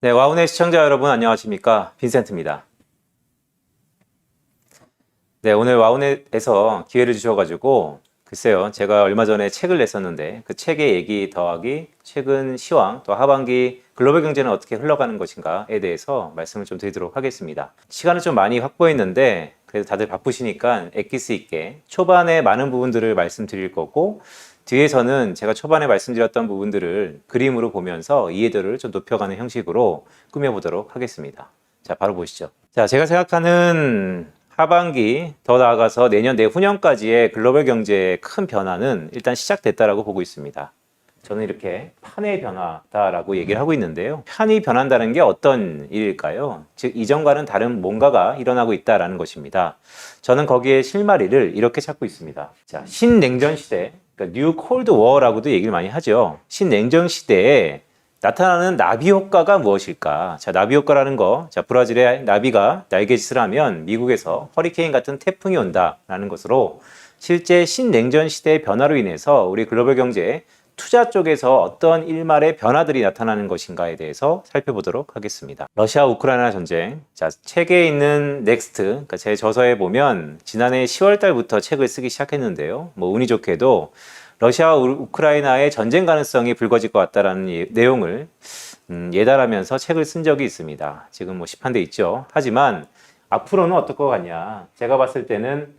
네, 와우넷 시청자 여러분 안녕하십니까? 빈센트입니다. 네, 오늘 와우넷에서 기회를 주셔가지고 글쎄요, 제가 얼마 전에 책을 냈었는데 그 책의 얘기 더하기 최근 시황 또 하반기 글로벌 경제는 어떻게 흘러가는 것인가에 대해서 말씀을 좀 드리도록 하겠습니다. 시간을 좀 많이 확보했는데 그래도 다들 바쁘시니까 엑기스 있게 초반에 많은 부분들을 말씀드릴 거고 뒤에서는 제가 초반에 말씀드렸던 부분들을 그림으로 보면서 이해도를 좀 높여가는 형식으로 꾸며보도록 하겠습니다. 자, 바로 보시죠. 자, 제가 생각하는 하반기 더 나아가서 내년 내후년까지의 글로벌 경제의 큰 변화는 일단 시작됐다라고 보고 있습니다. 저는 이렇게 판의 변화다라고 얘기를 하고 있는데요. 판이 변한다는 게 어떤 일일까요? 즉 이전과는 다른 뭔가가 일어나고 있다라는 것입니다. 저는 거기에 실마리를 이렇게 찾고 있습니다. 자, 신냉전 시대, 그러니까 뉴 콜드 워라고도 얘기를 많이 하죠. 신냉전 시대에 나타나는 나비 효과가 무엇일까? 자, 나비 효과라는 거, 자, 브라질의 나비가 날개짓을 하면 미국에서 허리케인 같은 태풍이 온다라는 것으로 실제 신냉전 시대의 변화로 인해서 우리 글로벌 경제 투자 쪽에서 어떤 일말의 변화들이 나타나는 것인가에 대해서 살펴보도록 하겠습니다. 러시아 우크라이나 전쟁. 자, 책에 있는 넥스트, 그러니까 제 저서에 보면 지난해 10월 달부터 책을 쓰기 시작했는데요. 뭐 운이 좋게도 러시아와 우크라이나의 전쟁 가능성이 불거질 것 같다라는 내용을 예단하면서 책을 쓴 적이 있습니다. 지금 뭐 시판돼 있죠. 하지만 앞으로는 어떨 것 같냐? 제가 봤을 때는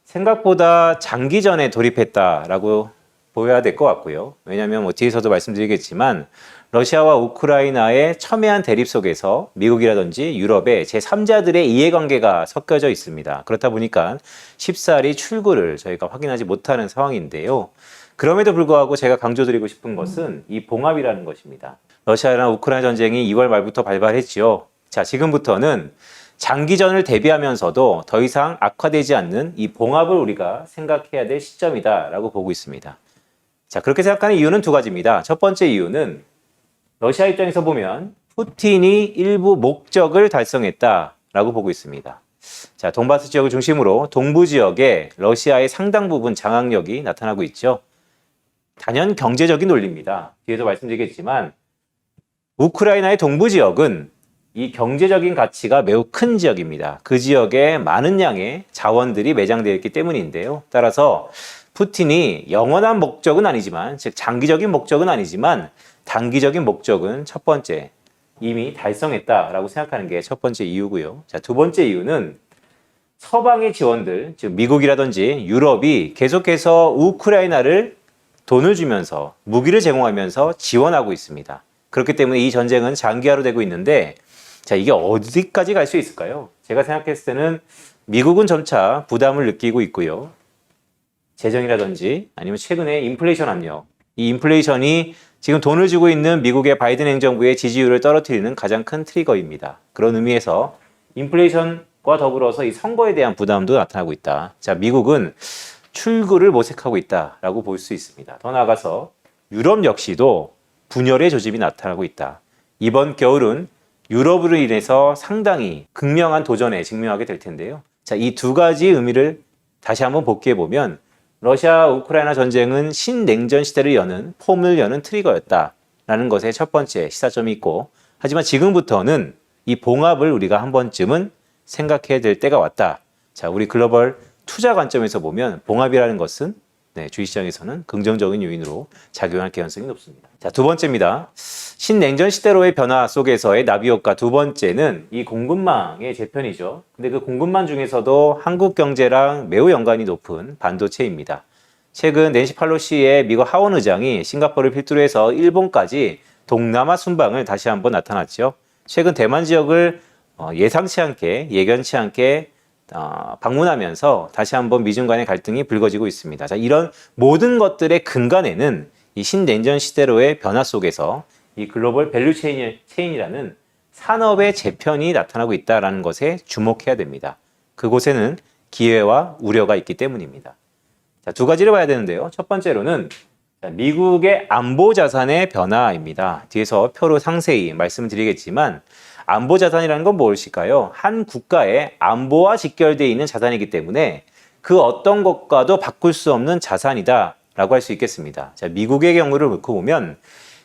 생각보다 장기전에 돌입했다라고 보여야 될 것 같고요. 왜냐하면 뭐 뒤에서도 말씀드리겠지만 러시아와 우크라이나의 첨예한 대립 속에서 미국이라든지 유럽의 제3자들의 이해관계가 섞여져 있습니다. 그렇다 보니까 쉽사리 출구를 저희가 확인하지 못하는 상황인데요. 그럼에도 불구하고 제가 강조드리고 싶은 것은 이 봉합이라는 것입니다. 러시아랑 우크라이나 전쟁이 2월 말부터 발발했지요. 자, 지금부터는 장기전을 대비하면서도 더 이상 악화되지 않는 이 봉합을 우리가 생각해야 될 시점이다라고 보고 있습니다. 자, 그렇게 생각하는 이유는 두 가지입니다. 첫 번째 이유는 러시아 입장에서 보면 푸틴이 일부 목적을 달성했다라고 보고 있습니다. 자, 돈바스 지역을 중심으로 동부 지역에 러시아의 상당 부분 장악력이 나타나고 있죠. 단연 경제적인 논리입니다. 뒤에서 말씀드리겠지만 우크라이나의 동부 지역은 이 경제적인 가치가 매우 큰 지역입니다. 그 지역에 많은 양의 자원들이 매장되어 있기 때문인데요. 따라서 푸틴이 영원한 목적은 아니지만, 즉 장기적인 목적은 아니지만 단기적인 목적은 첫 번째 이미 달성했다라고 생각하는 게 첫 번째 이유고요. 자, 두 번째 이유는 서방의 지원들, 즉 미국이라든지 유럽이 계속해서 우크라이나를 돈을 주면서 무기를 제공하면서 지원하고 있습니다. 그렇기 때문에 이 전쟁은 장기화로 되고 있는데, 자, 이게 어디까지 갈 수 있을까요? 제가 생각했을 때는 미국은 점차 부담을 느끼고 있고요. 재정이라든지 아니면 최근에 인플레이션 압력, 이 인플레이션이 지금 돈을 주고 있는 미국의 바이든 행정부의 지지율을 떨어뜨리는 가장 큰 트리거입니다. 그런 의미에서 인플레이션과 더불어서 이 선거에 대한 부담도 나타나고 있다. 자, 미국은 출구를 모색하고 있다라고 볼 수 있습니다. 더 나아가서 유럽 역시도 분열의 조짐이 나타나고 있다. 이번 겨울은 유럽으로 인해서 상당히 극명한 도전에 직면하게 될 텐데요. 자, 이 두 가지 의미를 다시 한번 복기해 보면 러시아 우크라이나 전쟁은 신냉전 시대를 여는 폼을 여는 트리거였다라는 것에 첫 번째 시사점이 있고, 하지만 지금부터는 이 봉합을 우리가 한 번쯤은 생각해야 될 때가 왔다. 자, 우리 글로벌 투자 관점에서 보면 봉합이라는 것은 주식시장에서는 긍정적인 요인으로 작용할 개연성이 높습니다. 자, 두 번째입니다. 신냉전 시대로의 변화 속에서의 나비 효과 두 번째는 이 공급망의 재편이죠. 근데 그 공급망 중에서도 한국 경제랑 매우 연관이 높은 반도체입니다. 최근 낸시 팔로시의 미국 하원 의장이 싱가포르를 필두로 해서 일본까지 동남아 순방을 다시 한번 나타났죠. 최근 대만 지역을 예상치 않게, 예견치 않게 방문하면서 다시 한번 미중 간의 갈등이 불거지고 있습니다. 자, 이런 모든 것들의 근간에는 이 신냉전 시대로의 변화 속에서 이 글로벌 밸류 체인이라는 산업의 재편이 나타나고 있다는 것에 주목해야 됩니다. 그곳에는 기회와 우려가 있기 때문입니다. 자, 두 가지를 봐야 되는데요. 첫 번째로는 미국의 안보 자산의 변화입니다. 뒤에서 표로 상세히 말씀드리겠지만 안보 자산이라는 건 무엇일까요? 한 국가의 안보와 직결되어 있는 자산이기 때문에 그 어떤 것과도 바꿀 수 없는 자산이다 라고 할 수 있겠습니다. 자, 미국의 경우를 놓고 보면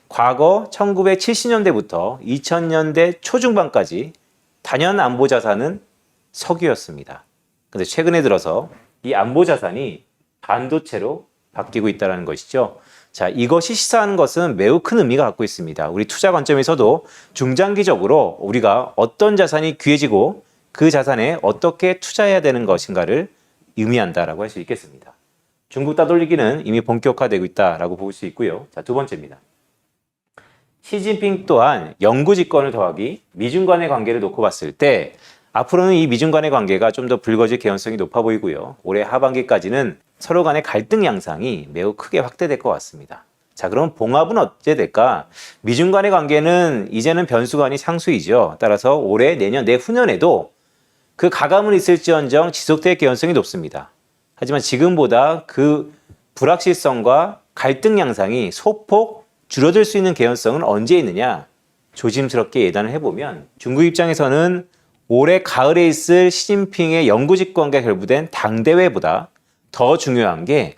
과거 1970년대부터 2000년대 초중반까지 단연 안보 자산은 석유였습니다. 근데 최근에 들어서 이 안보 자산이 반도체로 바뀌고 있다는 것이죠. 자, 이것이 시사하는 것은 매우 큰 의미가 갖고 있습니다. 우리 투자 관점에서도 중장기적으로 우리가 어떤 자산이 귀해지고 그 자산에 어떻게 투자해야 되는 것인가를 의미한다라고 할 수 있겠습니다. 중국 따돌리기는 이미 본격화되고 있다라고 볼 수 있고요. 자, 두 번째입니다. 시진핑 또한 영구 집권을 더하기 미중 간의 관계를 놓고 봤을 때 앞으로는 이 미중 간의 관계가 좀 더 불거질 개연성이 높아 보이고요. 올해 하반기까지는 서로 간의 갈등 양상이 매우 크게 확대될 것 같습니다. 자, 그럼 봉합은 어째 될까? 미중 간의 관계는 이제는 변수가 아닌 상수이죠. 따라서 올해, 내년, 내후년에도 그 가감은 있을지언정 지속될 개연성이 높습니다. 하지만 지금보다 그 불확실성과 갈등 양상이 소폭 줄어들 수 있는 개연성은 언제 있느냐? 조심스럽게 예단을 해보면 중국 입장에서는 올해 가을에 있을 시진핑의 영구 집권과 결부된 당대회보다 더 중요한 게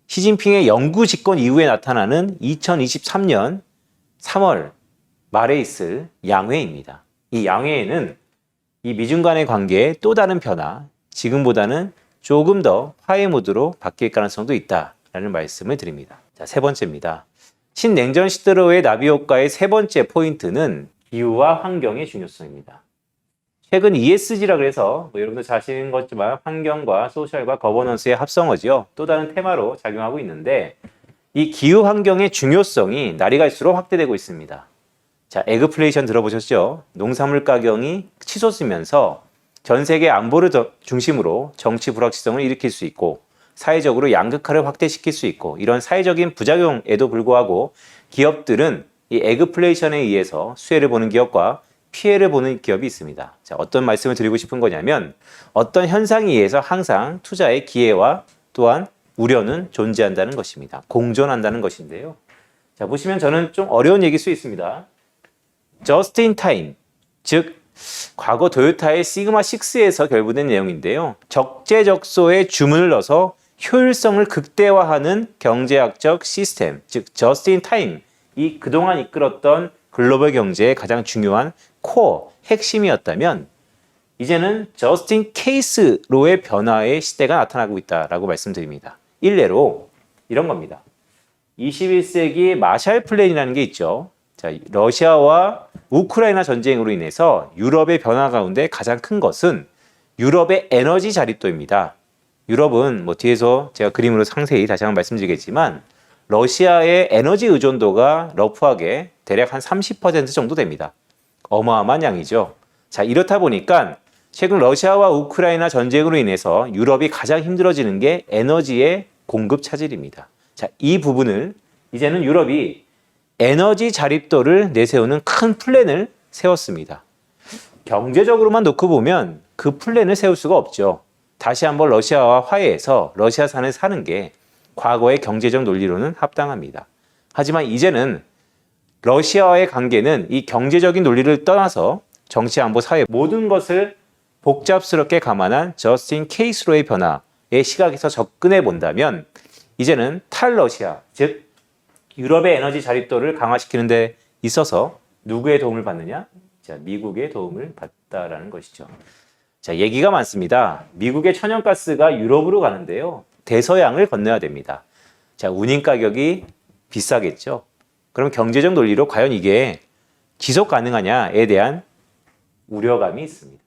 시진핑의 영구 집권 이후에 나타나는 2023년 3월 말에 있을 양회입니다. 이 양회에는 이 미중 간의 관계의 또 다른 변화, 지금보다는 조금 더 화해 모드로 바뀔 가능성도 있다라는 말씀을 드립니다. 자, 세 번째입니다. 신냉전 시대로의 나비 효과의 세 번째 포인트는 기후와 환경의 중요성입니다. 최근 ESG라 그래서 여러분들 잘 아시는 것지만 환경과 소셜과 거버넌스의 합성어죠. 또 다른 테마로 작용하고 있는데 이 기후 환경의 중요성이 날이 갈수록 확대되고 있습니다. 자, 에그플레이션 들어보셨죠? 농산물 가격이 치솟으면서 전 세계 안보를 중심으로 정치 불확실성을 일으킬 수 있고 사회적으로 양극화를 확대시킬 수 있고 이런 사회적인 부작용에도 불구하고 기업들은 이 에그플레이션에 의해서 수혜를 보는 기업과 피해를 보는 기업이 있습니다. 자, 어떤 말씀을 드리고 싶은 거냐면 어떤 현상에 의해서 항상 투자의 기회와 또한 우려는 존재한다는 것입니다. 공존한다는 것인데요. 자, 보시면 저는 좀 어려운 얘기일 수 있습니다. Just in time, 즉 과거 도요타의 시그마 6에서 결부된 내용인데요. 적재적소에 주문을 넣어서 효율성을 극대화하는 경제학적 시스템, 즉 Just in time, 이 그동안 이끌었던 글로벌 경제의 가장 중요한 코어, 핵심이었다면 이제는 Just in case로의 변화의 시대가 나타나고 있다라고 말씀드립니다. 일례로 이런 겁니다. 21세기 마샬 플랜이라는 게 있죠. 자, 러시아와 우크라이나 전쟁으로 인해서 유럽의 변화 가운데 가장 큰 것은 유럽의 에너지 자립도입니다. 유럽은 뭐 뒤에서 제가 그림으로 상세히 다시 한번 말씀드리겠지만 러시아의 에너지 의존도가 러프하게 대략 한 30% 정도 됩니다. 어마어마한 양이죠. 자, 이렇다 보니까 최근 러시아와 우크라이나 전쟁으로 인해서 유럽이 가장 힘들어지는 게 에너지의 공급 차질입니다. 자, 이 부분을 이제는 유럽이 에너지 자립도를 내세우는 큰 플랜을 세웠습니다. 경제적으로만 놓고 보면 그 플랜을 세울 수가 없죠. 다시 한번 러시아와 화해해서 러시아산을 사는 게 과거의 경제적 논리로는 합당합니다. 하지만 이제는 러시아와의 관계는 이 경제적인 논리를 떠나서 정치, 안보, 사회 모든 것을 복잡스럽게 감안한 just in case로의 변화의 시각에서 접근해 본다면 이제는 탈러시아, 즉 유럽의 에너지 자립도를 강화시키는 데 있어서 누구의 도움을 받느냐? 자, 미국의 도움을 받다라는 것이죠. 자, 얘기가 많습니다. 미국의 천연가스가 유럽으로 가는데요. 대서양을 건너야 됩니다. 자, 운임 가격이 비싸겠죠. 그럼 경제적 논리로 과연 이게 지속 가능하냐에 대한 우려감이 있습니다.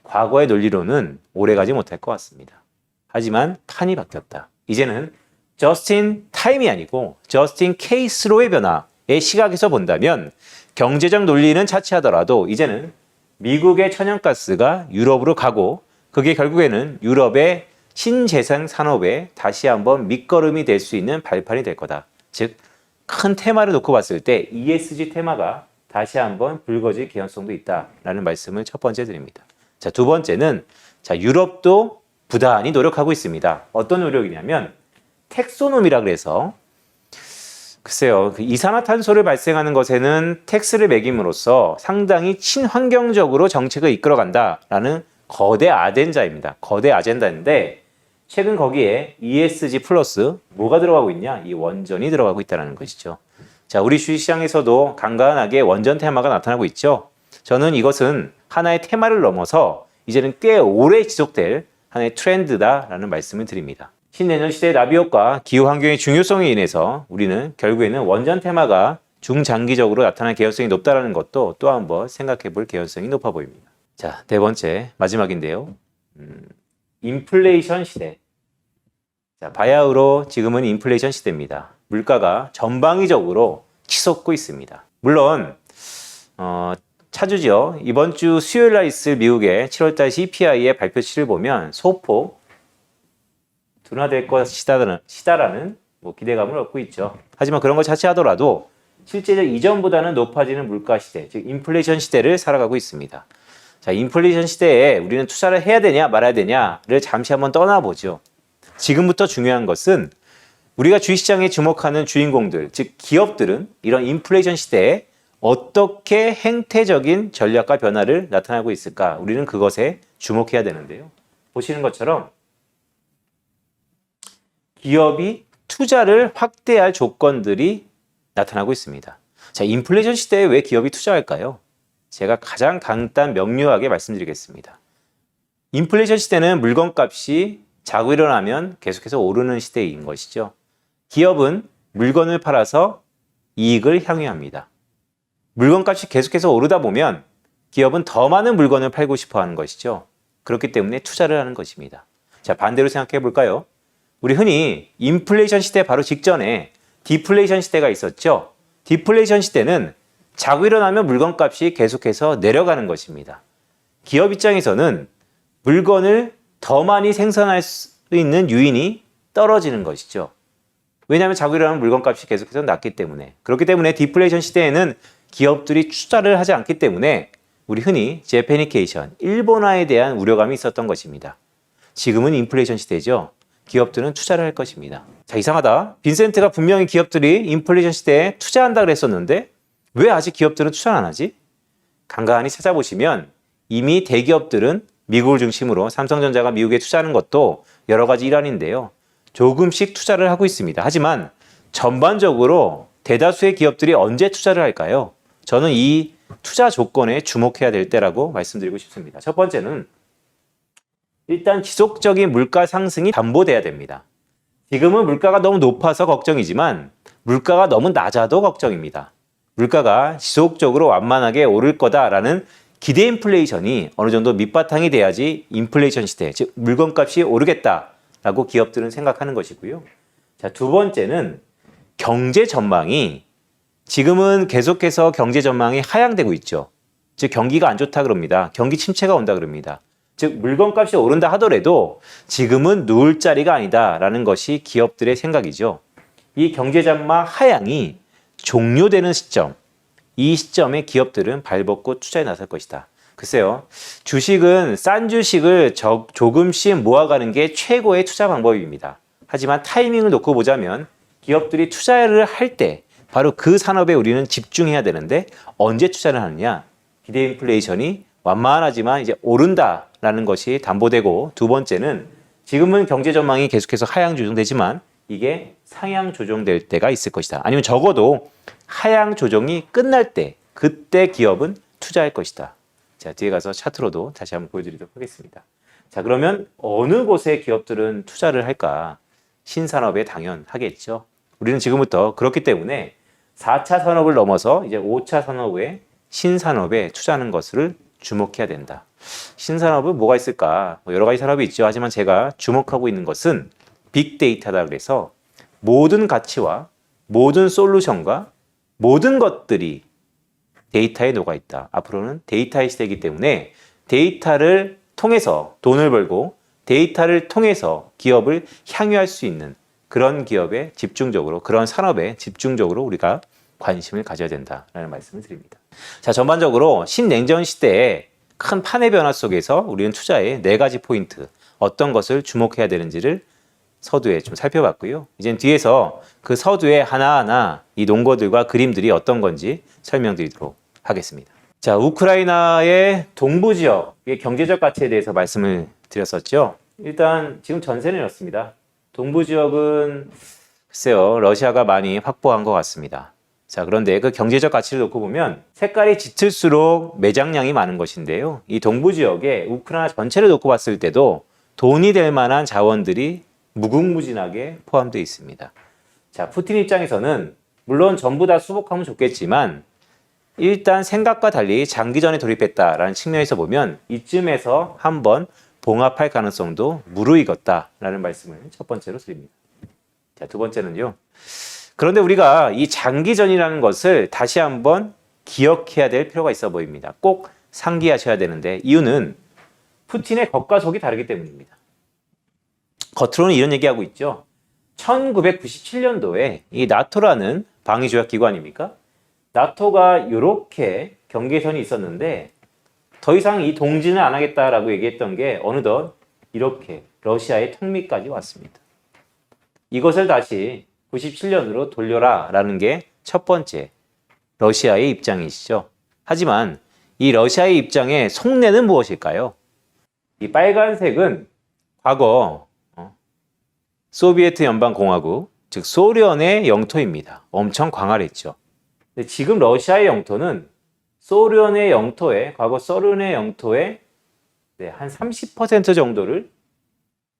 과거의 논리로는 오래가지 못할 것 같습니다. 하지만 판이 바뀌었다. 이제는 just in time이 아니고 just in case로의 변화의 시각에서 본다면 경제적 논리는 차치하더라도 이제는 미국의 천연가스가 유럽으로 가고 그게 결국에는 유럽의 신재생 산업에 다시 한번 밑거름이 될 수 있는 발판이 될 거다. 즉, 큰 테마를 놓고 봤을 때 ESG 테마가 다시 한번 불거질 개연성도 있다라는 말씀을 첫 번째 드립니다. 자, 두 번째는 자, 유럽도 부단히 노력하고 있습니다. 어떤 노력이냐면 텍소노미라 그래서 글쎄요, 그 이산화탄소를 발생하는 것에는 텍스를 매김으로써 상당히 친환경적으로 정책을 이끌어간다라는 거대 아젠다입니다. 거대 아젠다인데 최근 거기에 ESG 플러스 뭐가 들어가고 있냐? 이 원전이 들어가고 있다는 것이죠. 자, 우리 주식시장에서도 간간하게 원전 테마가 나타나고 있죠. 저는 이것은 하나의 테마를 넘어서 이제는 꽤 오래 지속될 하나의 트렌드다라는 말씀을 드립니다. 신내년 시대의 나비효과, 기후환경의 중요성에 인해서 우리는 결국에는 원전 테마가 중장기적으로 나타날 개연성이 높다는 것도 또 한번 생각해 볼 개연성이 높아 보입니다. 자, 네 번째, 마지막인데요. 인플레이션 시대. 자, 바야흐로 지금은 인플레이션 시대입니다. 물가가 전방위적으로 치솟고 있습니다. 물론 차주죠. 이번 주 수요일 날 있을 미국의 7월달 CPI의 발표치를 보면 소폭 둔화될 것이다라는 기대감을 얻고 있죠. 하지만 그런 것 자체하더라도 실제적 이전보다는 높아지는 물가 시대, 즉 인플레이션 시대를 살아가고 있습니다. 자, 인플레이션 시대에 우리는 투자를 해야 되냐 말아야 되냐를 잠시 한번 떠나보죠. 지금부터 중요한 것은 우리가 주식시장에 주목하는 주인공들, 즉 기업들은 이런 인플레이션 시대에 어떻게 행태적인 전략과 변화를 나타나고 있을까? 우리는 그것에 주목해야 되는데요. 보시는 것처럼 기업이 투자를 확대할 조건들이 나타나고 있습니다. 자, 인플레이션 시대에 왜 기업이 투자할까요? 제가 가장 간단 명료하게 말씀드리겠습니다. 인플레이션 시대는 물건값이 자고 일어나면 계속해서 오르는 시대인 것이죠. 기업은 물건을 팔아서 이익을 향유합니다. 물건값이 계속해서 오르다 보면 기업은 더 많은 물건을 팔고 싶어 하는 것이죠. 그렇기 때문에 투자를 하는 것입니다. 자, 반대로 생각해 볼까요? 우리 흔히 인플레이션 시대 바로 직전에 디플레이션 시대가 있었죠. 디플레이션 시대는 자고 일어나면 물건값이 계속해서 내려가는 것입니다. 기업 입장에서는 물건을 더 많이 생산할 수 있는 유인이 떨어지는 것이죠. 왜냐하면 자고 일어나면 물건값이 계속해서 낮기 때문에. 그렇기 때문에 디플레이션 시대에는 기업들이 투자를 하지 않기 때문에 우리 흔히 재패니케이션, 일본화에 대한 우려감이 있었던 것입니다. 지금은 인플레이션 시대죠. 기업들은 투자를 할 것입니다. 자, 이상하다. 빈센트가 분명히 기업들이 인플레이션 시대에 투자한다 그랬었는데 왜 아직 기업들은 투자 안 하지? 간간히 찾아보시면 이미 대기업들은 미국을 중심으로 삼성전자가 미국에 투자하는 것도 여러 가지 일환인데요. 조금씩 투자를 하고 있습니다. 하지만 전반적으로 대다수의 기업들이 언제 투자를 할까요? 저는 이 투자 조건에 주목해야 될 때라고 말씀드리고 싶습니다. 첫 번째는 일단 지속적인 물가 상승이 담보돼야 됩니다. 지금은 물가가 너무 높아서 걱정이지만 물가가 너무 낮아도 걱정입니다. 물가가 지속적으로 완만하게 오를 거다라는 기대 인플레이션이 어느 정도 밑바탕이 돼야지 인플레이션 시대, 즉 물건값이 오르겠다라고 기업들은 생각하는 것이고요. 자, 두 번째는 경제 전망이 지금은 계속해서 경제 전망이 하향되고 있죠. 즉 경기가 안 좋다 그럽니다. 경기 침체가 온다 그럽니다. 즉 물건값이 오른다 하더라도 지금은 누울 자리가 아니다라는 것이 기업들의 생각이죠. 이 경제 전망 하향이 종료되는 시점, 이 시점에 기업들은 발벗고 투자에 나설 것이다. 글쎄요, 주식은 싼 주식을 조금씩 모아가는 게 최고의 투자 방법입니다. 하지만 타이밍을 놓고 보자면 기업들이 투자를 할 때 바로 그 산업에 우리는 집중해야 되는데 언제 투자를 하느냐? 기대 인플레이션이 완만하지만 이제 오른다라는 것이 담보되고, 두 번째는 지금은 경제 전망이 계속해서 하향 조정되지만 이게 상향 조정될 때가 있을 것이다. 아니면 적어도 하향 조정이 끝날 때 그때 기업은 투자할 것이다. 자, 뒤에 가서 차트로도 다시 한번 보여드리도록 하겠습니다. 자, 그러면 어느 곳에 기업들은 투자를 할까? 신산업에 당연하겠죠. 우리는 지금부터 그렇기 때문에 4차 산업을 넘어서 이제 5차 산업의 신산업에 투자하는 것을 주목해야 된다. 신산업은 뭐가 있을까? 여러 가지 산업이 있죠. 하지만 제가 주목하고 있는 것은 빅데이터다 그래서 모든 가치와 모든 솔루션과 모든 것들이 데이터에 녹아있다. 앞으로는 데이터의 시대이기 때문에 데이터를 통해서 돈을 벌고 데이터를 통해서 기업을 향유할 수 있는 그런 기업에 집중적으로, 그런 산업에 집중적으로 우리가 관심을 가져야 된다라는 말씀을 드립니다. 자, 전반적으로 신냉전 시대의 큰 판의 변화 속에서 우리는 투자의 4가지 포인트, 어떤 것을 주목해야 되는지를 서두에 좀 살펴봤고요. 이제 뒤에서 그 서두에 하나하나 이 논거들과 그림들이 어떤 건지 설명드리도록 하겠습니다. 자, 우크라이나의 동부 지역의 경제적 가치에 대해서 말씀을 드렸었죠. 일단 지금 전세는 이렇습니다. 동부 지역은 글쎄요, 러시아가 많이 확보한 것 같습니다. 자, 그런데 그 경제적 가치를 놓고 보면 색깔이 짙을수록 매장량이 많은 것인데요. 이 동부 지역에 우크라이나 전체를 놓고 봤을 때도 돈이 될 만한 자원들이 무궁무진하게 포함되어 있습니다. 자, 푸틴 입장에서는 물론 전부 다 수복하면 좋겠지만 일단 생각과 달리 장기전에 돌입했다라는 측면에서 보면 이쯤에서 한번 봉합할 가능성도 무르익었다라는 말씀을 첫 번째로 드립니다. 자, 두 번째는요. 그런데 우리가 이 장기전이라는 것을 다시 한번 기억해야 될 필요가 있어 보입니다. 꼭 상기하셔야 되는데 이유는 푸틴의 겉과 속이 다르기 때문입니다. 겉으로는 이런 얘기하고 있죠. 1997년도에 이 나토라는 방위조약기구 아닙니까? 나토가 이렇게 경계선이 있었는데 더 이상 이 동진을 안 하겠다라고 얘기했던 게 어느덧 이렇게 러시아의 턱밑까지 왔습니다. 이것을 다시 97년으로 돌려라 라는 게 첫 번째 러시아의 입장이시죠. 하지만 이 러시아의 입장의 속내는 무엇일까요? 이 빨간색은 과거 소비에트 연방공화국, 즉 소련의 영토입니다. 엄청 광활했죠. 근데 지금 러시아의 영토는 소련의 영토에, 과거 소련의 영토의 한 30% 정도를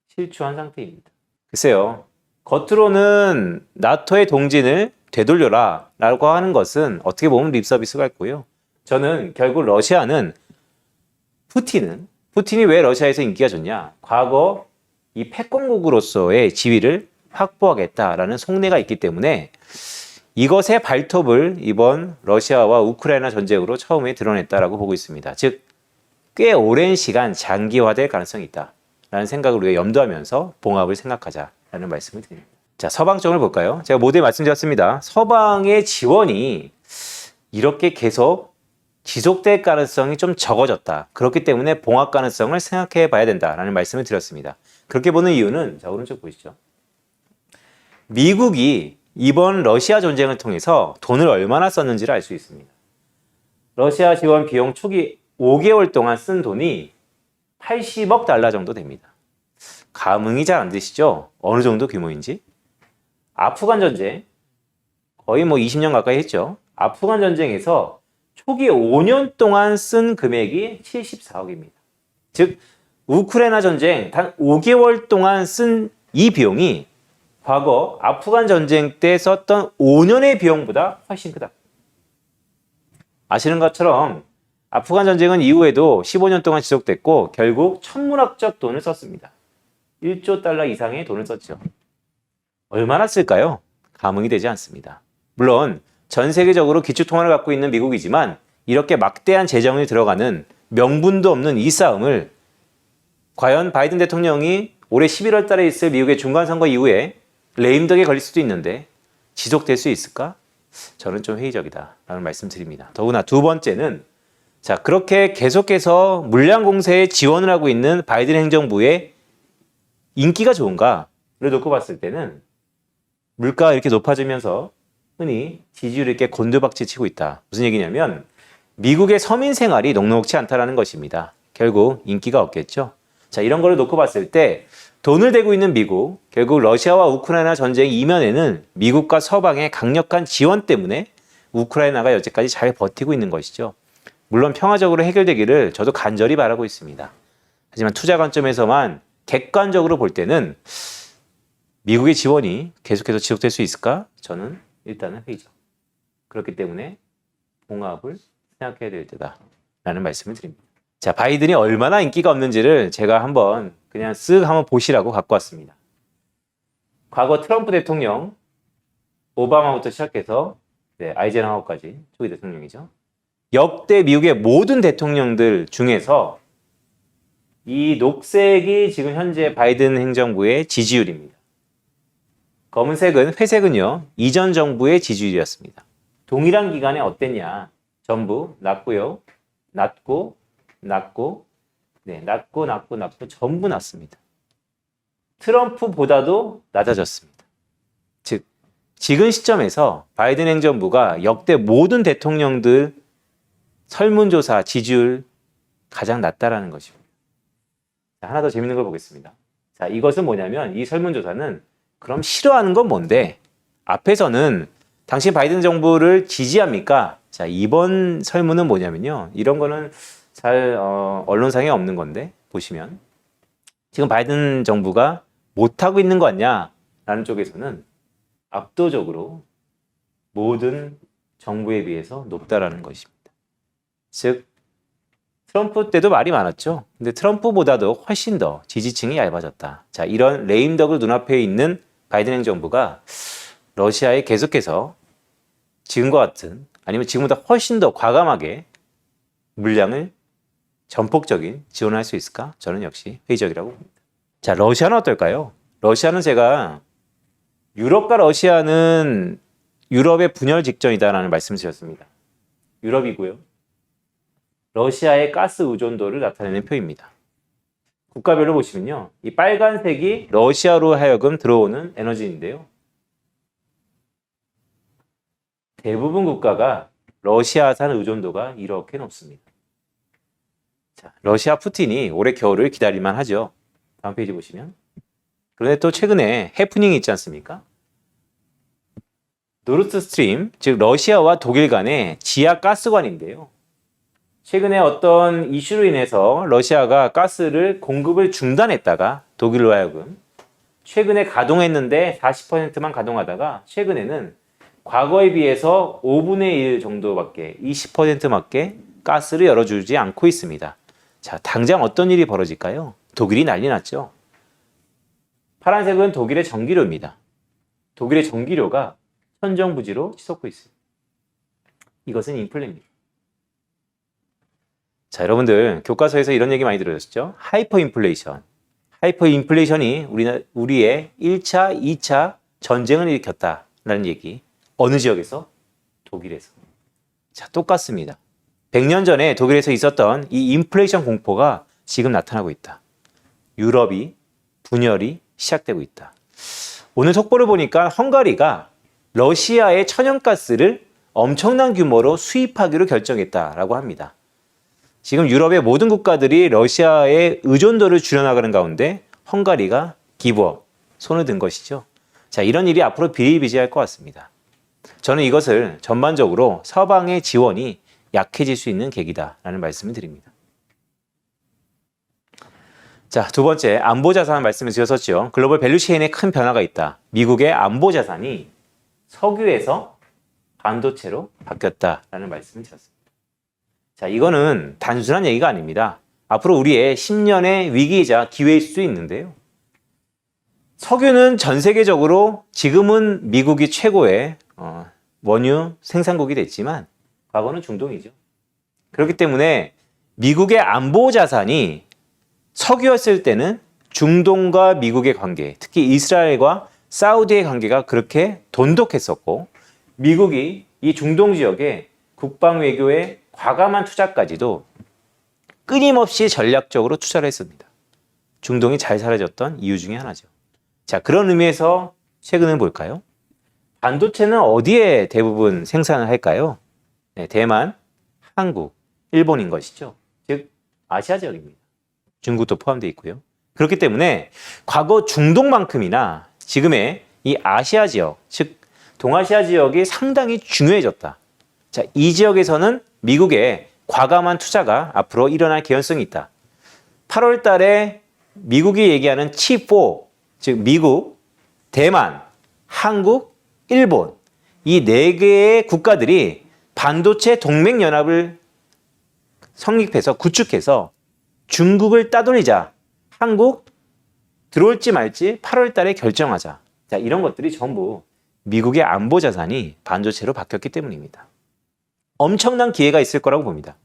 실추한 상태입니다. 글쎄요, 겉으로는 나토의 동진을 되돌려라 라고 하는 것은 어떻게 보면 립서비스 같고요. 저는 결국 러시아는 푸틴이 왜 러시아에서 인기가 좋냐? 과거 이 패권국으로서의 지위를 확보하겠다라는 속내가 있기 때문에 이것의 발톱을 이번 러시아와 우크라이나 전쟁으로 처음에 드러냈다라고 보고 있습니다. 즉, 꽤 오랜 시간 장기화될 가능성이 있다라는 생각을 우리가 염두하면서 봉합을 생각하자라는 말씀을 드립니다. 자, 서방 쪽을 볼까요? 제가 모두에 말씀드렸습니다. 서방의 지원이 이렇게 계속 지속될 가능성이 좀 적어졌다. 그렇기 때문에 봉합 가능성을 생각해 봐야 된다라는 말씀을 드렸습니다. 그렇게 보는 이유는 자, 오른쪽 보시죠. 미국이 이번 러시아 전쟁을 통해서 돈을 얼마나 썼는지를 알 수 있습니다. 러시아 지원 비용 초기 5개월 동안 쓴 돈이 80억 달러 정도 됩니다. 감흥이 잘 안 드시죠? 어느 정도 규모인지? 아프간 전쟁, 거의 20년 가까이 했죠. 아프간 전쟁에서 초기 5년 동안 쓴 금액이 74억입니다. 즉, 우크라이나 전쟁 단 5개월 동안 쓴 이 비용이 과거 아프간 전쟁 때 썼던 5년의 비용보다 훨씬 크다. 아시는 것처럼 아프간 전쟁은 이후에도 15년 동안 지속됐고 결국 천문학적 돈을 썼습니다. 1조 달러 이상의 돈을 썼죠. 얼마나 쓸까요? 감흥이 되지 않습니다. 물론 전 세계적으로 기축통화를 갖고 있는 미국이지만 이렇게 막대한 재정이 들어가는 명분도 없는 이 싸움을 과연 바이든 대통령이 올해 11월 달에 있을 미국의 중간선거 이후에 레임덕에 걸릴 수도 있는데 지속될 수 있을까? 저는 좀 회의적이다 라는 말씀 드립니다. 더구나 두 번째는 자, 그렇게 계속해서 물량 공세에 지원을 하고 있는 바이든 행정부의 인기가 좋은가를 놓고 봤을 때는 물가가 이렇게 높아지면서 흔히 지지율이 이렇게 곤두박질 치고 있다. 무슨 얘기냐면 미국의 서민 생활이 녹록지 않다라는 것입니다. 결국 인기가 없겠죠. 자, 이런 거를 놓고 봤을 때 돈을 대고 있는 미국, 결국 러시아와 우크라이나 전쟁 이면에는 미국과 서방의 강력한 지원 때문에 우크라이나가 여태까지 잘 버티고 있는 것이죠. 물론 평화적으로 해결되기를 저도 간절히 바라고 있습니다. 하지만 투자 관점에서만 객관적으로 볼 때는 미국의 지원이 계속해서 지속될 수 있을까? 저는 일단은 회의적. 그렇기 때문에 봉합을 생각해야 될 때다라는 말씀을 드립니다. 자, 바이든이 얼마나 인기가 없는지를 제가 한번 그냥 쓱 한번 보시라고 갖고 왔습니다. 과거 트럼프 대통령, 오바마부터 시작해서 아이젠하워까지 초기 대통령이죠. 역대 미국의 모든 대통령들 중에서 이 녹색이 지금 현재 바이든 행정부의 지지율입니다. 검은색은, 회색은요, 이전 정부의 지지율이었습니다. 동일한 기간에 어땠냐? 전부 낮고요. 낮고 전부 낮습니다. 트럼프보다도 낮아졌습니다. 즉, 지금 시점에서 바이든 행정부가 역대 모든 대통령들 설문조사 지지율 가장 낮다라는 것입니다. 자, 하나 더 재밌는 걸 보겠습니다. 자, 이것은 뭐냐면 이 설문조사는 그럼 싫어하는 건 뭔데? 앞에서는 당신 바이든 정부를 지지합니까? 자, 이번 설문은 뭐냐면요. 이런 거는 잘 언론상에 없는 건데 보시면 지금 바이든 정부가 못하고 있는 거 아니냐라는 쪽에서는 압도적으로 모든 정부에 비해서 높다라는 것입니다. 즉 트럼프 때도 말이 많았죠. 근데 트럼프보다도 훨씬 더 지지층이 얇아졌다. 자, 이런 레임덕을 눈앞에 있는 바이든 행정부가 러시아에 계속해서 지금과 같은 아니면 지금보다 훨씬 더 과감하게 물량을 전폭적인 지원을 할 수 있을까? 저는 역시 회의적이라고 봅니다. 자, 러시아는 어떨까요? 러시아는 제가 유럽과 러시아는 유럽의 분열 직전이다라는 말씀을 드렸습니다. 유럽이고요. 러시아의 가스 의존도를 나타내는 표입니다. 국가별로 보시면요. 이 빨간색이 러시아로 하여금 들어오는 에너지인데요. 대부분 국가가 러시아산 의존도가 이렇게 높습니다. 자, 러시아 푸틴이 올해 겨울을 기다릴만 하죠. 다음 페이지 보시면. 그런데 또 최근에 해프닝이 있지 않습니까? 노르스 스트림, 즉 러시아와 독일 간의 지하 가스관인데요. 최근에 어떤 이슈로 인해서 러시아가 가스를 공급을 중단했다가 독일로 하여금 최근에 가동했는데 40%만 가동하다가 최근에는 과거에 비해서 5분의 1 정도밖에 20%밖에 가스를 열어주지 않고 있습니다. 자, 당장 어떤 일이 벌어질까요? 독일이 난리 났죠. 파란색은 독일의 전기료입니다. 독일의 전기료가 천정부지로 치솟고 있습니다. 이것은 인플레입니다. 자, 여러분들 교과서에서 이런 얘기 많이 들으셨죠? 하이퍼 인플레이션. 하이퍼 인플레이션이 우리의 1차, 2차 전쟁을 일으켰다라는 얘기. 어느 지역에서? 독일에서. 자, 똑같습니다. 100년 전에 독일에서 있었던 이 인플레이션 공포가 지금 나타나고 있다. 유럽이 분열이 시작되고 있다. 오늘 속보를 보니까 헝가리가 러시아의 천연가스를 엄청난 규모로 수입하기로 결정했다라고 합니다. 지금 유럽의 모든 국가들이 러시아의 의존도를 줄여나가는 가운데 헝가리가 기부업, 손을 든 것이죠. 자, 이런 일이 앞으로 비일비재할 것 같습니다. 저는 이것을 전반적으로 서방의 지원이 약해질 수 있는 계기다라는 말씀을 드립니다. 자, 두 번째, 안보자산 말씀을 드렸었죠. 글로벌 밸류체인에 큰 변화가 있다. 미국의 안보자산이 석유에서 반도체로 바뀌었다라는 말씀을 드렸습니다. 자, 이거는 단순한 얘기가 아닙니다. 앞으로 우리의 10년의 위기이자 기회일 수도 있는데요. 석유는 전 세계적으로 지금은 미국이 최고의 원유 생산국이 됐지만 과거는 중동이죠. 그렇기 때문에 미국의 안보 자산이 석유였을 때는 중동과 미국의 관계, 특히 이스라엘과 사우디의 관계가 그렇게 돈독했었고 미국이 이 중동 지역에 국방 외교에 과감한 투자까지도 끊임없이 전략적으로 투자를 했습니다. 중동이 잘 살아졌던 이유 중에 하나죠. 자, 그런 의미에서 최근은 뭘까요? 반도체는 어디에 대부분 생산을 할까요? 네, 대만, 한국, 일본인 것이죠. 즉 아시아 지역입니다. 중국도 포함되어 있고요. 그렇기 때문에 과거 중동만큼이나 지금의 이 아시아 지역, 즉 동아시아 지역이 상당히 중요해졌다. 자, 이 지역에서는 미국의 과감한 투자가 앞으로 일어날 개연성이 있다. 8월 달에 미국이 얘기하는 치4, 즉 미국, 대만, 한국, 일본 이 4개의 국가들이 반도체 동맹연합을 성립해서 구축해서 중국을 따돌리자. 한국 들어올지 말지 8월 달에 결정하자. 자, 이런 것들이 전부 미국의 안보 자산이 반도체로 바뀌었기 때문입니다. 엄청난 기회가 있을 거라고 봅니다.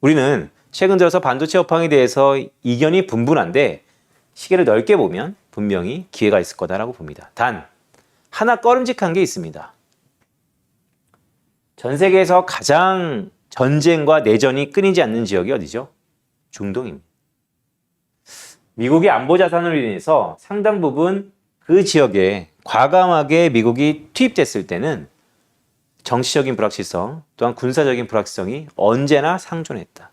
우리는 최근 들어서 반도체 업황에 대해서 이견이 분분한데 시계를 넓게 보면 분명히 기회가 있을 거다라고 봅니다. 단 하나 꺼름직한 게 있습니다. 전 세계에서 가장 전쟁과 내전이 끊이지 않는 지역이 어디죠? 중동입니다. 미국의 안보 자산으로 인해서 상당 부분 그 지역에 과감하게 미국이 투입됐을 때는 정치적인 불확실성 또한 군사적인 불확실성이 언제나 상존했다.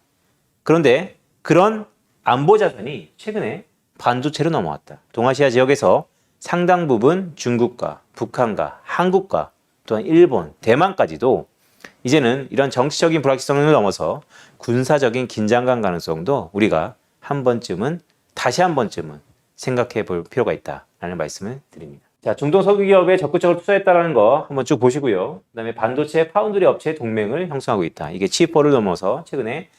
그런데 그런 안보 자산이 최근에 반도체로 넘어왔다. 동아시아 지역에서 상당 부분 중국과 북한과 한국과 또한 일본, 대만까지도 이제는 이런 정치적인 불확실성을 넘어서 군사적인 긴장감 가능성도 우리가 다시 한 번쯤은 생각해 볼 필요가 있다라는 말씀을 드립니다. 자, 중동 석유 기업에 적극적으로 투자했다는 거 한번 쭉 보시고요. 그다음에 반도체 파운드리 업체 동맹을 형성하고 있다. 이게 칩4를 넘어서 최근에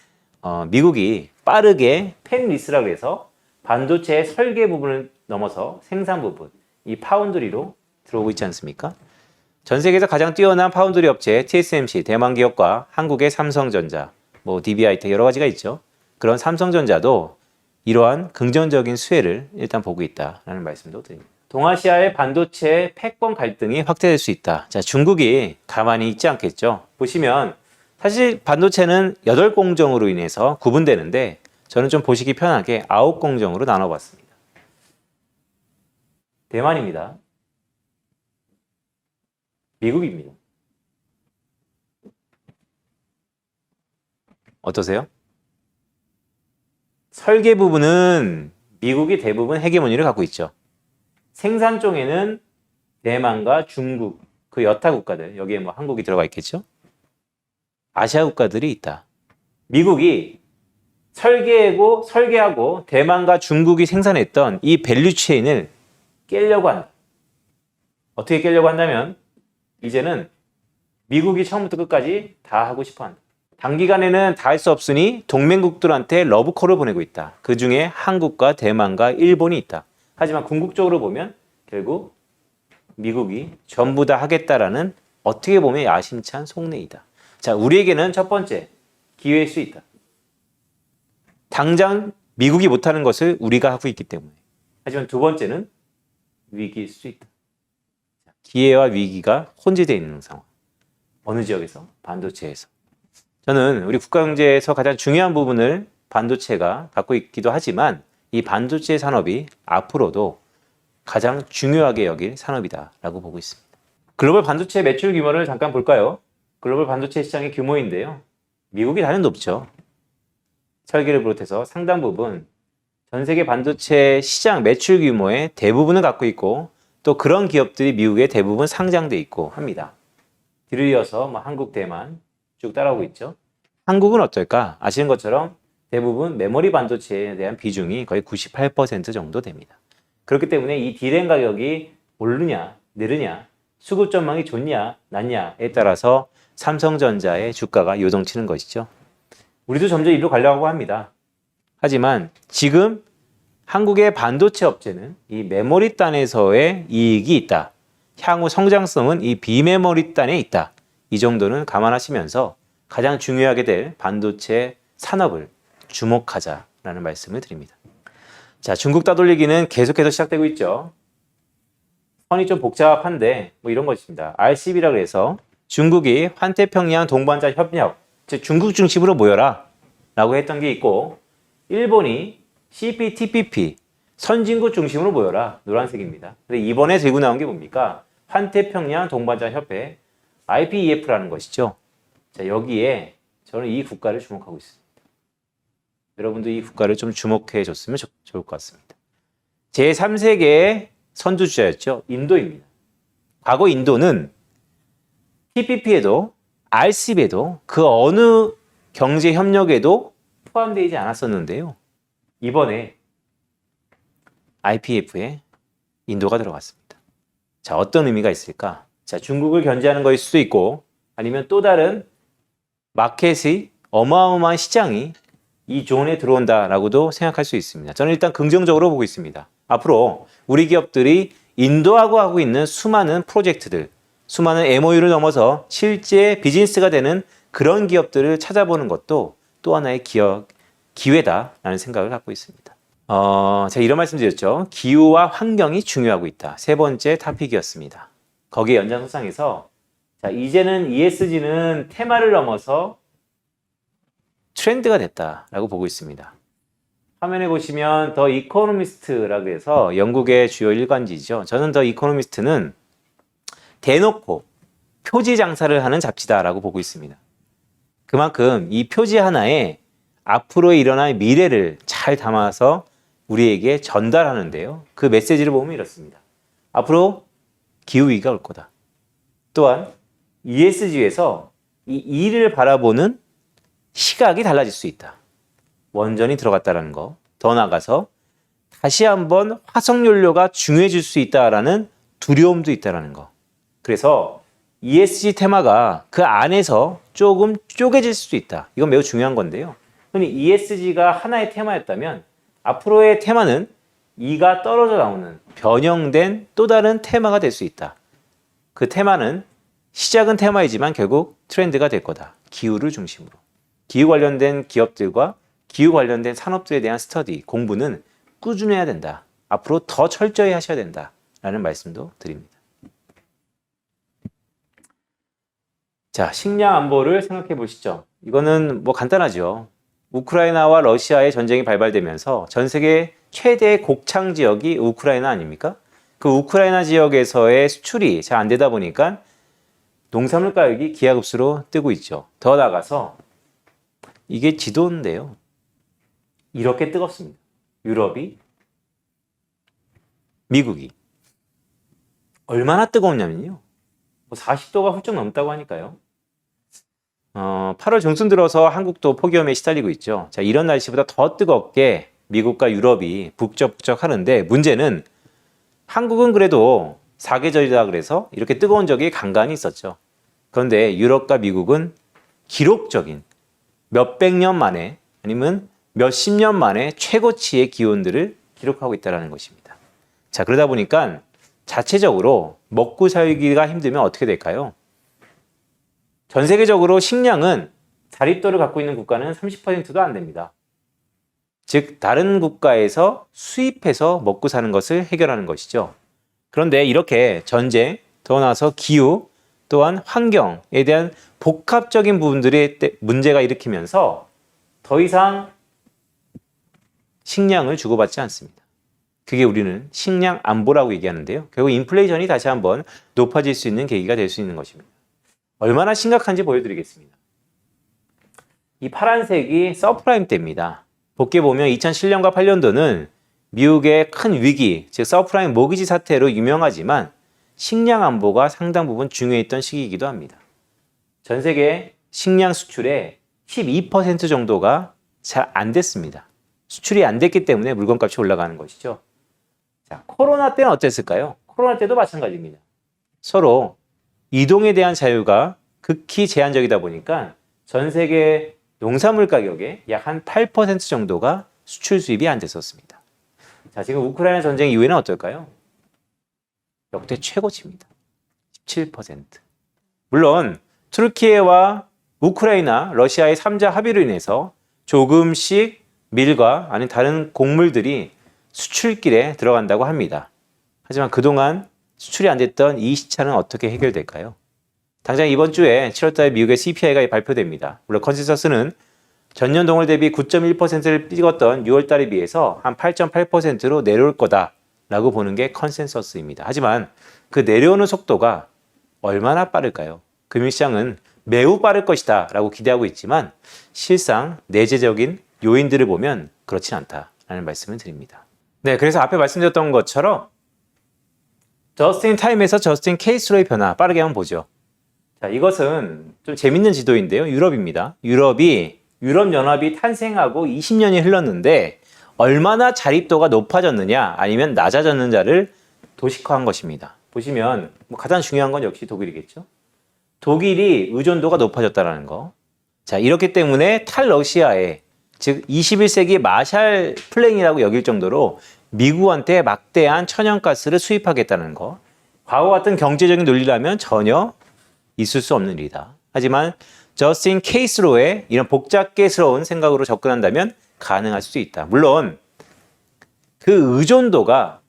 미국이 빠르게 펜리스라고 해서 반도체 설계 부분을 넘어서 생산 부분, 이 파운드리로 들어오고 있지 않습니까? 전 세계에서 가장 뛰어난 파운드리 업체 TSMC, 대만 기업과 한국의 삼성전자, DB하이텍 여러 가지가 있죠. 그런 삼성전자도 이러한 긍정적인 수혜를 일단 보고 있다라는 말씀도 드립니다. 동아시아의 반도체 패권 갈등이 확대될 수 있다. 자, 중국이 가만히 있지 않겠죠. 보시면 사실 반도체는 8공정으로 인해서 구분되는데 저는 좀 보시기 편하게 9공정으로 나눠봤습니다. 대만입니다. 미국입니다. 어떠세요? 설계 부분은 미국이 대부분 헤게모니를 갖고 있죠. 생산 쪽에는 대만과 중국, 그 여타 국가들, 여기에 한국이 들어가 있겠죠? 아시아 국가들이 있다. 미국이 설계하고 대만과 중국이 생산했던 이 밸류체인을 깨려고 한다. 어떻게 깨려고 한다면 이제는 미국이 처음부터 끝까지 다 하고 싶어 한다. 단기간에는 다 할 수 없으니 동맹국들한테 러브콜을 보내고 있다. 그 중에 한국과 대만과 일본이 있다. 하지만 궁극적으로 보면 결국 미국이 전부 다 하겠다라는 어떻게 보면 야심찬 속내이다. 자, 우리에게는 첫 번째, 기회일 수 있다. 당장 미국이 못하는 것을 우리가 하고 있기 때문에. 하지만 두 번째는 위기일 수 있다. 기회와 위기가 혼재되어 있는 상황. 어느 지역에서? 반도체에서. 저는 우리 국가 경제에서 가장 중요한 부분을 반도체가 갖고 있기도 하지만 이 반도체 산업이 앞으로도 가장 중요하게 여길 산업이다라고 보고 있습니다. 글로벌 반도체 매출 규모를 잠깐 볼까요? 글로벌 반도체 시장의 규모인데요. 미국이 다른 높죠. 설계를 비롯해서 상당 부분 전 세계 반도체 시장 매출 규모의 대부분을 갖고 있고 또 그런 기업들이 미국에 대부분 상장돼 있고 합니다. 뒤를 이어서 한국, 대만 쭉 따라오고 있죠. 한국은 어떨까? 아시는 것처럼 대부분 메모리 반도체에 대한 비중이 거의 98% 정도 됩니다. 그렇기 때문에 이 D램 가격이 오르냐, 내리냐, 수급 전망이 좋냐, 낮냐에 따라서 삼성전자의 주가가 요동치는 것이죠. 우리도 점점 이리로 가려고 합니다. 하지만 지금 한국의 반도체 업체는 이 메모리 단에서의 이익이 있다. 향후 성장성은 이 비메모리 단에 있다. 이 정도는 감안하시면서 가장 중요하게 될 반도체 산업을 주목하자라는 말씀을 드립니다. 자, 중국 따돌리기는 계속해서 시작되고 있죠. 선이 좀 복잡한데 이런 것입니다. RCB라고 해서 중국이 환태평양 동반자 협력, 즉 중국 중심으로 모여라 라고 했던 게 있고 일본이 CPTPP, 선진국 중심으로 모여라, 노란색입니다. 근데 이번에 들고 나온 게 뭡니까? 환태평양 동반자 협회, IPEF라는 것이죠. 자, 여기에 저는 이 국가를 주목하고 있습니다. 여러분도 이 국가를 좀 주목해 줬으면 좋을 것 같습니다. 제3세계의 선두주자였죠. 인도입니다. 과거 인도는 TPP에도 RCEP에도 그 어느 경제협력에도 포함되지 않았었는데요. 이번에 IPEF에 인도가 들어갔습니다. 자, 어떤 의미가 있을까? 자, 중국을 견제하는 것일 수도 있고 아니면 또 다른 마켓의 어마어마한 시장이 이 존에 들어온다라고도 생각할 수 있습니다. 저는 일단 긍정적으로 보고 있습니다. 앞으로 우리 기업들이 인도하고 하고 있는 수많은 프로젝트들, 수많은 MOU를 넘어서 실제 비즈니스가 되는 그런 기업들을 찾아보는 것도 또 하나의 기회다라는 생각을 갖고 있습니다. 제가 이런 말씀 드렸죠. 기후와 환경이 중요하고 있다. 세 번째 토픽이었습니다. 거기에 연장선상에서 자, 이제는 ESG는 테마를 넘어서 트렌드가 됐다라고 보고 있습니다. 화면에 보시면 더 이코노미스트라고 해서 영국의 주요 일간지죠. 저는 더 이코노미스트는 대놓고 표지 장사를 하는 잡지다라고 보고 있습니다. 그만큼 이 표지 하나에 앞으로 일어날 미래를 잘 담아서 우리에게 전달하는데요. 그 메시지를 보면 이렇습니다. 앞으로 기후위기가 올 거다. 또한 ESG에서 이 일을 바라보는 시각이 달라질 수 있다. 원전이 들어갔다는 거. 더 나아가서 다시 한번 화석연료가 중요해질 수 있다라는 두려움도 있다라는 거. 그래서 ESG 테마가 그 안에서 조금 쪼개질 수도 있다. 이건 매우 중요한 건데요. 흔히 ESG가 하나의 테마였다면 앞으로의 테마는 이가 떨어져 나오는 변형된 또 다른 테마가 될 수 있다. 그 테마는 시작은 테마이지만 결국 트렌드가 될 거다. 기후를 중심으로. 기후 관련된 기업들과 기후 관련된 산업들에 대한 스터디, 공부는 꾸준히 해야 된다. 앞으로 더 철저히 하셔야 된다. 라는 말씀도 드립니다. 자, 식량 안보를 생각해 보시죠. 이거는 뭐 간단하죠. 우크라이나와 러시아의 전쟁이 발발되면서 전 세계 최대의 곡창 지역이 우크라이나 아닙니까? 그 우크라이나 지역에서의 수출이 잘 안 되다 보니까 농산물 가격이 기하급수로 뜨고 있죠. 더 나아가서 이게 지도인데요. 이렇게 뜨겁습니다. 유럽이, 미국이. 얼마나 뜨거웠냐면요. 40도가 훌쩍 넘다고 하니까요. 8월 중순 들어서 한국도 폭염에 시달리고 있죠. 자, 이런 날씨보다 더 뜨겁게 미국과 유럽이 북적북적 하는데 문제는 한국은 그래도 사계절이다 그래서 이렇게 뜨거운 적이 간간히 있었죠. 그런데 유럽과 미국은 기록적인 몇백 년 만에 아니면 몇십 년 만에 최고치의 기온들을 기록하고 있다는 것입니다. 자, 그러다 보니까 자체적으로 먹고 살기가 힘들면 어떻게 될까요? 전 세계적으로 식량은 자립도를 갖고 있는 국가는 30%도 안 됩니다. 즉 다른 국가에서 수입해서 먹고 사는 것을 해결하는 것이죠. 그런데 이렇게 전쟁, 더 나아서 기후, 또한 환경에 대한 복합적인 부분들이 문제가 일으키면서 더 이상 식량을 주고받지 않습니다. 그게 우리는 식량 안보라고 얘기하는데요. 결국 인플레이션이 다시 한번 높아질 수 있는 계기가 될 수 있는 것입니다. 얼마나 심각한지 보여드리겠습니다. 이 파란색이 서프라임 때입니다. 곱게 보면 2007년과 8년도는 미국의 큰 위기, 즉 서프라임 모기지 사태로 유명하지만 식량 안보가 상당 부분 중요했던 시기이기도 합니다. 전 세계 식량 수출의 12% 정도가 잘 안 됐습니다. 수출이 안 됐기 때문에 물건값이 올라가는 것이죠. 자, 코로나 때는 어땠을까요? 코로나 때도 마찬가지입니다. 서로 이동에 대한 자유가 극히 제한적이다 보니까 전 세계 농산물 가격의 약 한 8% 정도가 수출 수입이 안 됐었습니다. 자, 지금 우크라이나 전쟁 이후에는 어떨까요? 역대 최고치입니다. 17%. 물론 튀르키예와 우크라이나, 러시아의 3자 합의로 인해서 조금씩 밀과 아닌 다른 곡물들이 수출길에 들어간다고 합니다. 하지만 그동안 수출이 안 됐던 이 시차는 어떻게 해결될까요? 당장 이번 주에 7월달 미국의 CPI가 발표됩니다. 물론 컨센서스는 전년 동월 대비 9.1%를 찍었던 6월달에 비해서 한 8.8%로 내려올 거다라고 보는 게 컨센서스입니다. 하지만 그 내려오는 속도가 얼마나 빠를까요? 금융시장은 매우 빠를 것이다 라고 기대하고 있지만 실상 내재적인 요인들을 보면 그렇진 않다라는 말씀을 드립니다. 네, 그래서 앞에 말씀드렸던 것처럼 저스트 타임에서 저스트 케이스로의 변화 빠르게 한번 보죠. 자, 이것은 좀 재밌는 지도인데요. 유럽입니다. 유럽연합이 탄생하고 20년이 흘렀는데 얼마나 자립도가 높아졌느냐 아니면 낮아졌느냐를 도식화한 것입니다. 보시면 가장 중요한 건 역시 독일이겠죠. 독일이 의존도가 높아졌다는 거. 자, 이렇기 때문에 탈러시아에 즉 21세기 마샬 플랜이라고 여길 정도로 미국한테 막대한 천연가스를 수입하겠다는 거. 과거 같은 경제적인 논리라면 전혀 있을 수 없는 일이다. 하지만 저스틴 케이스로의 이런 복잡계스러운 생각으로 접근한다면 가능할 수도 있다. 물론 그 의존도가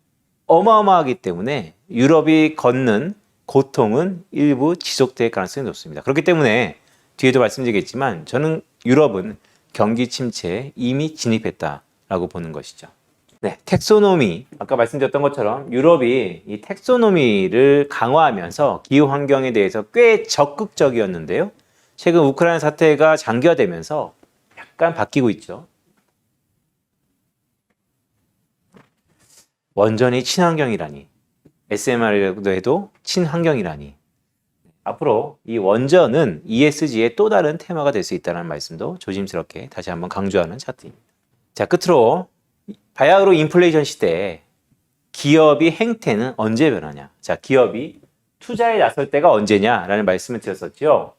어마어마하기 때문에 유럽이 걷는 고통은 일부 지속될 가능성이 높습니다. 그렇기 때문에 뒤에도 말씀드리겠지만 저는 유럽은 경기 침체에 이미 진입했다라고 보는 것이죠. 네, 텍소노미. 아까 말씀드렸던 것처럼 유럽이 이 텍소노미를 강화하면서 기후 환경에 대해서 꽤 적극적이었는데요. 최근 우크라이나 사태가 장기화되면서 약간 바뀌고 있죠. 원전이 친환경이라니. SMR이라도 해도 친환경이라니. 앞으로 이 원전은 ESG의 또 다른 테마가 될 수 있다는 말씀도 조심스럽게 다시 한번 강조하는 차트입니다. 자, 끝으로 바야흐로 인플레이션 시대에 기업이 행태는 언제 변하냐? 자, 기업이 투자에 나설 때가 언제냐라는 말씀을 드렸었죠.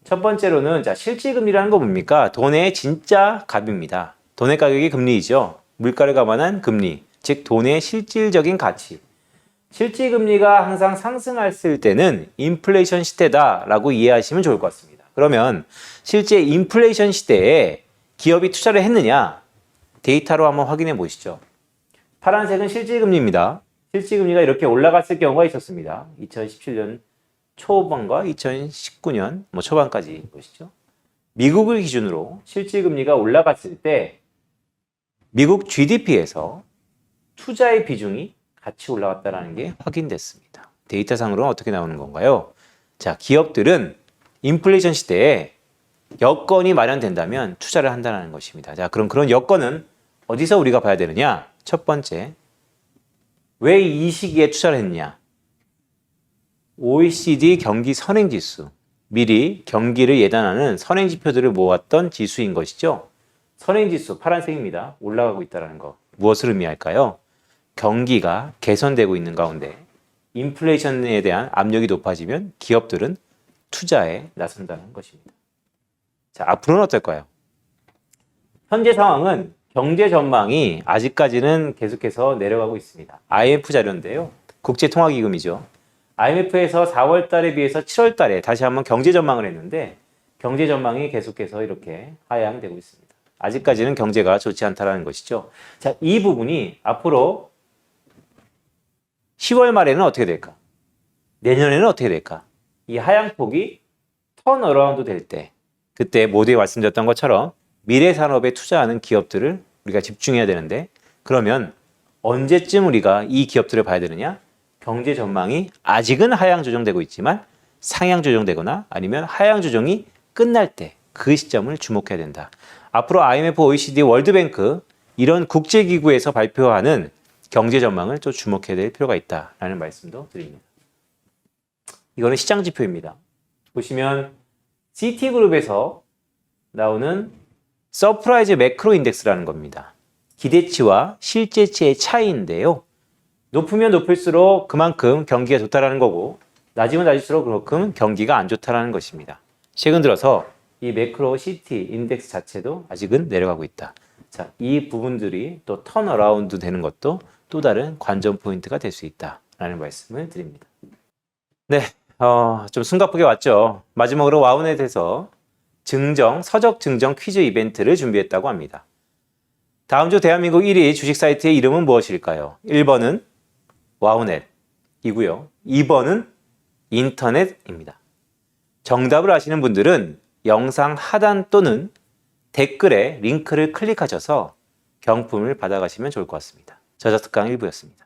첫 번째로는 자, 실질금리라는 거 뭡니까? 돈의 진짜 값입니다. 돈의 가격이 금리이죠. 물가를 감안한 금리, 즉 돈의 실질적인 가치. 실질금리가 항상 상승했을 때는 인플레이션 시대다라고 이해하시면 좋을 것 같습니다. 그러면 실제 인플레이션 시대에 기업이 투자를 했느냐? 데이터로 한번 확인해 보시죠. 파란색은 실질금리입니다. 실질금리가 이렇게 올라갔을 경우가 있었습니다. 2017년 초반과 2019년 초반까지 보시죠. 미국을 기준으로 실질금리가 올라갔을 때 미국 GDP에서 투자의 비중이 같이 올라갔다는 게 확인됐습니다. 데이터상으로는 어떻게 나오는 건가요? 자, 기업들은 인플레이션 시대에 여건이 마련된다면 투자를 한다는 것입니다. 자, 그럼 그런 여건은 어디서 우리가 봐야 되느냐? 첫 번째, 왜 이 시기에 투자를 했냐? OECD 경기 선행지수, 미리 경기를 예단하는 선행지표들을 모았던 지수인 것이죠. 선행지수, 파란색입니다. 올라가고 있다는 거. 무엇을 의미할까요? 경기가 개선되고 있는 가운데 인플레이션에 대한 압력이 높아지면 기업들은 투자에 나선다는 것입니다. 자, 앞으로는 어떨까요? 현재 상황은 경제 전망이 아직까지는 계속해서 내려가고 있습니다. IMF 자료인데요. 국제통화기금이죠. IMF에서 4월 달에 비해서 7월 달에 다시 한번 경제 전망을 했는데 경제 전망이 계속해서 이렇게 하향되고 있습니다. 아직까지는 경제가 좋지 않다는 것이죠. 자, 이 부분이 앞으로 10월 말에는 어떻게 될까? 내년에는 어떻게 될까? 이 하향폭이 턴어라운드 될 때, 그때 모두에 말씀드렸던 것처럼 미래 산업에 투자하는 기업들을 우리가 집중해야 되는데, 그러면 언제쯤 우리가 이 기업들을 봐야 되느냐? 경제 전망이 아직은 하향 조정되고 있지만 상향 조정되거나 아니면 하향 조정이 끝날 때 그 시점을 주목해야 된다. 앞으로 IMF, OECD, 월드뱅크 이런 국제기구에서 발표하는 경제 전망을 또 주목해야 될 필요가 있다라는 말씀도 드립니다. 이거는 시장 지표입니다. 보시면 CT그룹에서 나오는 서프라이즈 매크로 인덱스라는 겁니다. 기대치와 실제치의 차이인데요. 높으면 높을수록 그만큼 경기가 좋다라는 거고 낮으면 낮을수록 그만큼 경기가 안 좋다라는 것입니다. 최근 들어서 이 매크로 CT 인덱스 자체도 아직은 내려가고 있다. 자, 이 부분들이 또 턴어라운드 되는 것도 또 다른 관전 포인트가 될 수 있다라는 말씀을 드립니다. 네, 좀 숨가쁘게 왔죠. 마지막으로 와우넷에서 서적 증정 퀴즈 이벤트를 준비했다고 합니다. 다음 주 대한민국 1위 주식 사이트의 이름은 무엇일까요? 1번은 와우넷이고요. 2번은 인터넷입니다. 정답을 아시는 분들은 영상 하단 또는 댓글에 링크를 클릭하셔서 경품을 받아가시면 좋을 것 같습니다. 저자특강 1부였습니다.